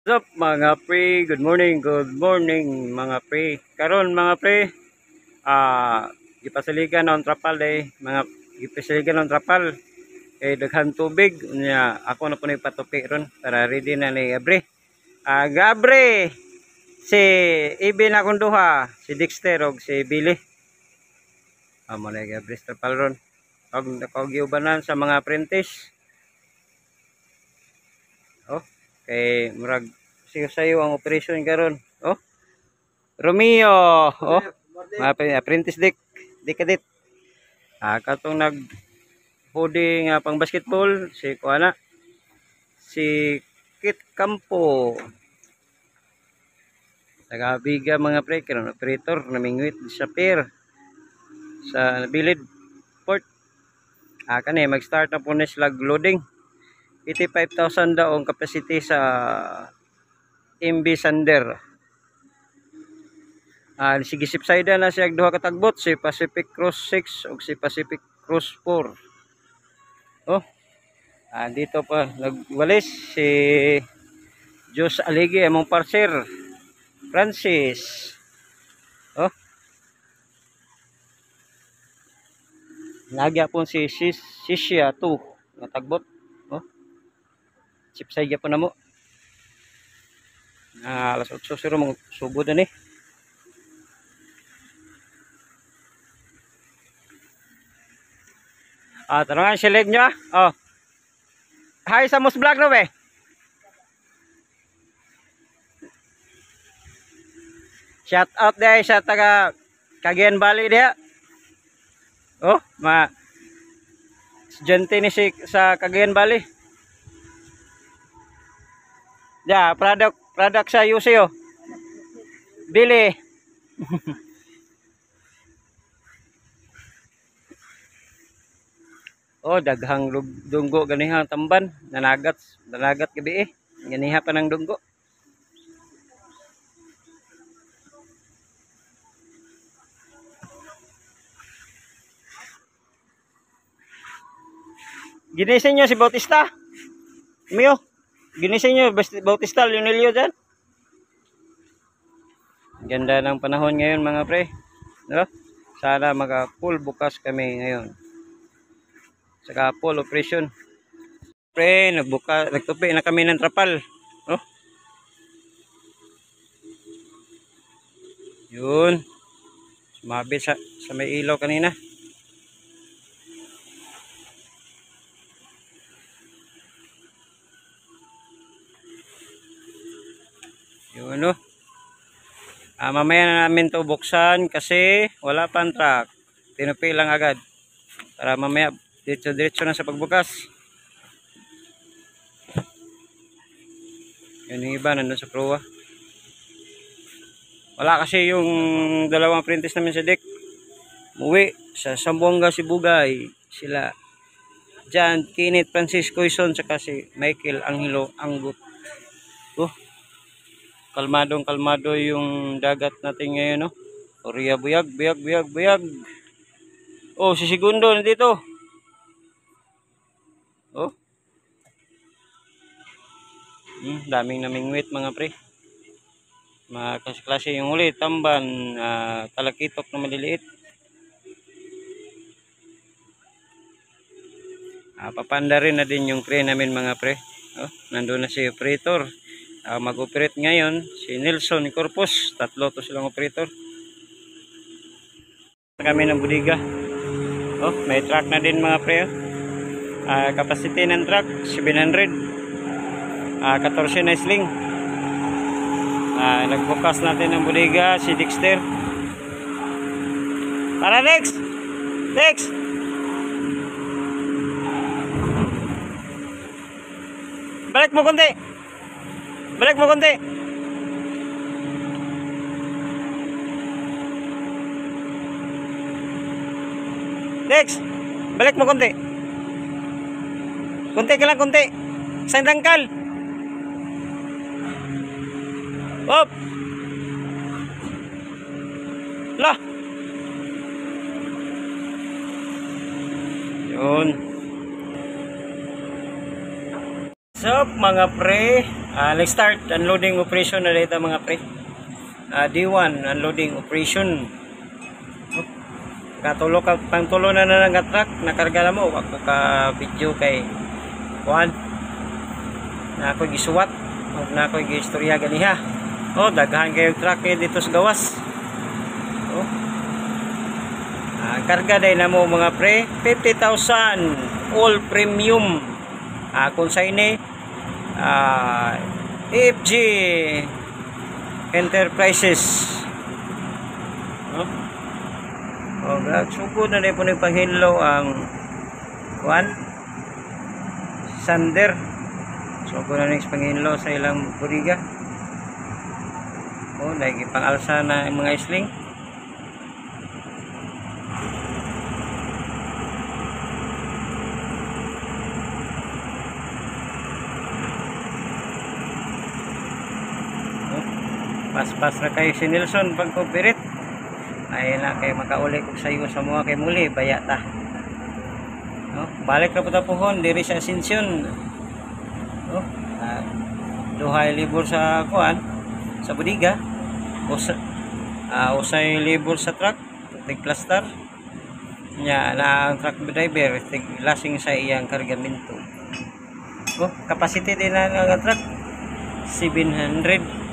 What's up mga pre? Good morning mga pre. Karon mga pre, gipasaligan on trapal mga gipasaligan on trapal daghan tubig nya ako na po patupi ron para ready na ni Gabre. Gabre si Ibi na akong duha, si Dexter og si Billy. Amo na Gabre trapal ron. Og giubanan sa mga apprentice. Oh, kay murag sayo ang operation karon. Oh, Romeo. Oh, mga apprentice dikadit. Katong nag hooding pang basketball si kuana si Kit Campo. Tagabiga mga pre karon operator namingwit sa pier sa bilid port. Kani mag-start na po na sila loading. 85,000 daw ang capacity sa MB Sander. Sige sipsayda na siya duha ka tagbot, si Pacific Cross 6 ug si Pacific Cross 4. Oh. Dito pa nagwalis si Jos Aligi among parser Francis. Oh. Nagya po si Sisya 2 nga tagbot. Oh. Sipsayda po na mo. Alas 8 siro mong sugod na ni. Tanongan si leg nyo. Oh. Hi sa Mus Vlog no be. Shout out dai sa taga Cagayan Valley dia. Oh, estudyante ni si sa Cagayan Valley. Product sa UC oh. Billy. Oh, daghang dunggo ganihang tamban, nanagat gabi ganiha pa ng dunggo. Ginising nyo si Bautista. Miyo. Ginising nyo Bautista Leonelio dyan. Ganda ng panahon ngayon mga pre. No? Sana maka-full bukas kami ngayon. Saka full operation. Pre, nagtupi na kami ng trapal. Oh. Yun. Sumabit sa may ilaw kanina. Yun no. Mamaya na namin to buksan kasi wala pang truck. Tinupi lang agad. Para mamaya diretso na sa pagbukas. Yun yung iba nandun sa proa. Wala kasi yung dalawang apprentice namin sa deck. Muwi sa Zamboanga, Sibugay. Sila John, Kenneth, Francisco Ison, saka si Michael Angelo Anggut. Oh, kalmado yung dagat natin ngayon, no? Oriya buyag. Oh, si Segundo nandito. Oh. Daming namingwit mga pre. Mga klase yung ulit, tamban, talakitok na maliliit. Papanda rin na din yung crane namin mga pre. Oh, nandun na si operator. Mag-operate ngayon si Nelson Corpus. 3 to silang operator. Kami ng budiga. Oh, may truck na din mga pre. Capacity ng truck 700. 14 na sling. Nagbukas natin ng budiga si Dexter. Para Dex. Balik mo konti. Dex, balik mo konti. Konti. Isang tangkal. Hop. Lah. Yun. What's up mga pre? Let's start unloading operation na dito mga pre. D1 unloading operation. Katulo ka pangtulo na nga truck nakarga na mo ako ka video kay kuan na ako gisuwat ug na ako gistorya ganiha. Daghan kayo truck dito sa gawas. Karga day na mo mga pre 50,000 all premium. Kung sa ini FG Enterprises. Sugod na po ng panghinlo ang kuan Sander. Sugod na ng panghinlo sa ilang buriga. Lagi pangalsa na ang mga isling. Pas-pas na kayo si Nelson pagkupirit. Ay na kayo makauli ko sa iyo sa mga kay muli bayata. Balik na po tapuhon diri sa Ascension. Duhay libur sa kuan sa budiga. Usay libur sa truck tig cluster. Nya na ang truck driver tig lasing sa iyang kargamento. Capacity din na ang truck 700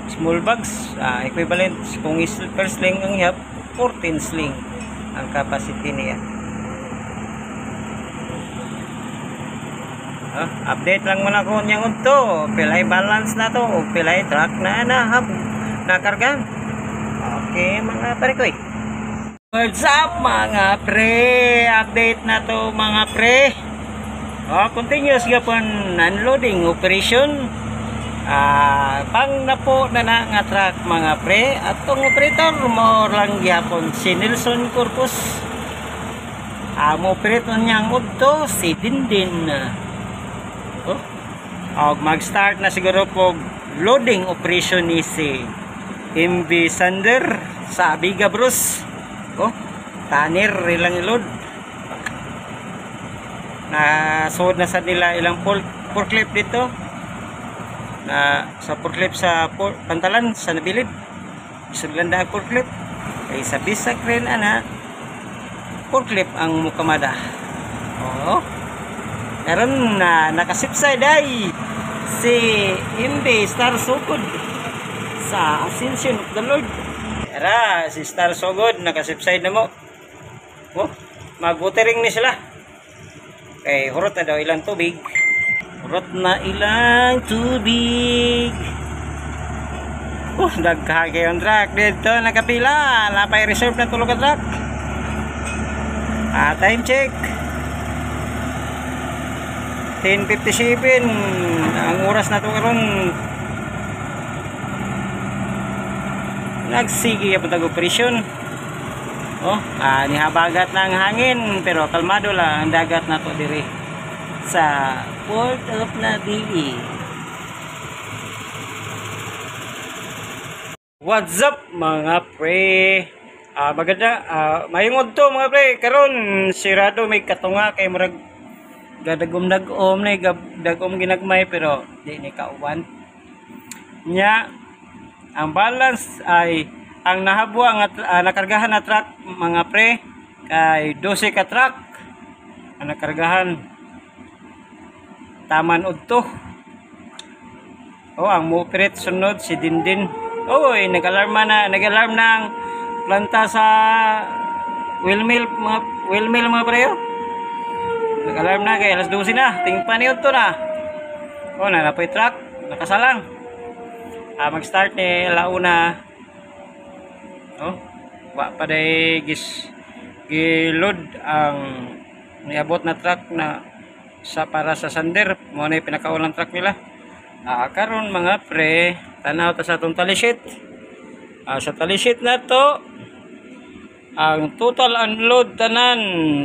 small bags, equivalent kung per sling ang ihap 14 sling ang capacity niya. Update lang muna ko niyang udto pilay balance na to o pilay truck na nakargan. Okay mga pare ko. What's up mga pre, update na to mga pre. Continuous gapon unloading operation. Pang napo na nga truck mga pre. Atong operator mo lang gyapon si Nelson Corpus. Mo operator niyang udto si Dindin. Mag-start na siguro po loading operation ni si MV Sander sa Biga Bros. Tanir ilang load. Nasod na sa nila ilang forklift dito. Sa forklift sa pantalan sa nabilidisuglanda ang forklift ay sa bisag rin forklift ang mukamada. Karon na nakasipside ay si MB Star Sugod sa Ascension of the Lord. Si Star Sugod nakasipside na mo. Mag-watering ni sila kay hurot na daw ilang tubig. Urot na ilang tubig. Dagha kayong truck dito nakapila. Napay reserve na tulog ka truck. Time check 10:57 ang oras na to karon. Nagsige pa tag operasyon. Nihabagat na ang hangin pero kalmado lang ang dagat na to diri sa Port of Navili. What's up mga pre? Maganda mayong udto mga pre. Karon sirado may katunga kay murag gadagom-dagom na dagom ginagmay pero di ni kauban. Nya ang balance ay ang nahabwa nga nakargahan na truck mga pre kay 12 ka truck ang nakargahan. Taman udto. Ang mo-operate sunod si Dindin. Nag-alarm na ang planta sa wheel mill mga preo. Nag-alarm na kay alas 12 na. Tingpa ni udto na. Napoy truck, nakasalang. Mag-start ni alauna. Wa pa day gi-load ang niabot na truck na para sa Sander mo na yung pinakaulang truck nila. Karon mga pre tanaw ta sa atong talisheet. Sa talisheet na to ang total unload tanan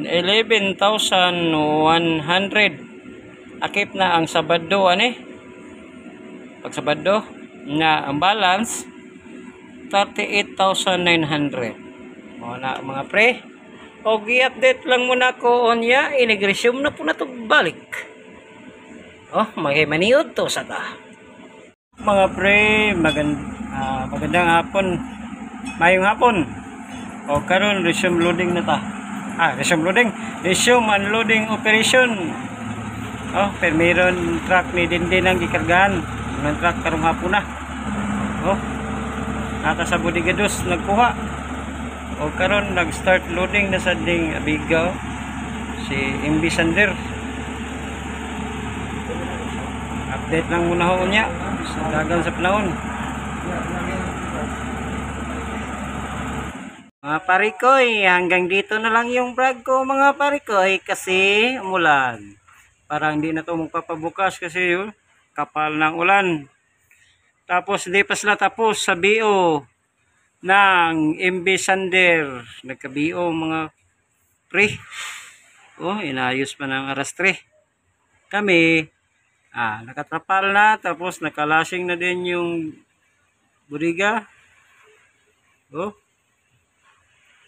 11,100. Akip na ang Sabado pag Sabado na ang balance 38,900. Na mga pre. I-update lang muna ko onya, inigresume na po na ito balik. Magay maniod to sa ta. Mga pre, magandang hapon. Mayong hapon. O karon resume loading na ta. Resume loading. Resume unloading operation. Pero mayroon truck ni Dindin ang gikargahan. Ang truck karong hapon na. Nata sa Budigados nagkuha. O karon nag-start loading na sa ding abigaw si MB Sander. Update lang muna ho niya sa dagan sa panahon. Mga parikoy, hanggang dito na lang yung vlog ko mga parikoy kasi umulan. Parang hindi na ito magpapabukas kasi yun, kapal ng ulan. Tapos hindi pa sila tapos sa BO ng MB Sander. Nagka-BO mga pre. Inayos pa ng arastre. Kami, nakatrapal na, tapos nakalasing na din yung budiga.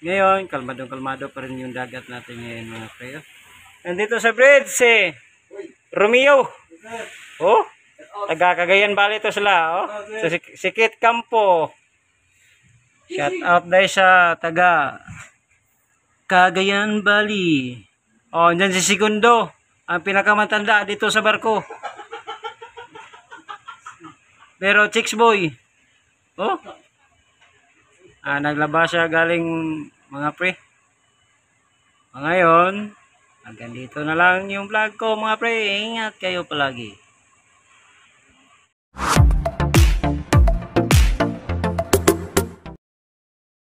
Ngayon, kalmado pa rin yung dagat natin ngayon mga pre. Nandito sa bridge si Romeo. Taga Cagayan Valley to sila. Si Kit Campo. Shout out dahil sa taga Cagayan Valley. Dyan si Segundo. Ang pinakamatanda dito sa barko. Pero Chicks Boy. Naglabas siya galing mga pre. Ngayon, hanggang dito na lang yung vlog ko mga pre. Ingat kayo palagi.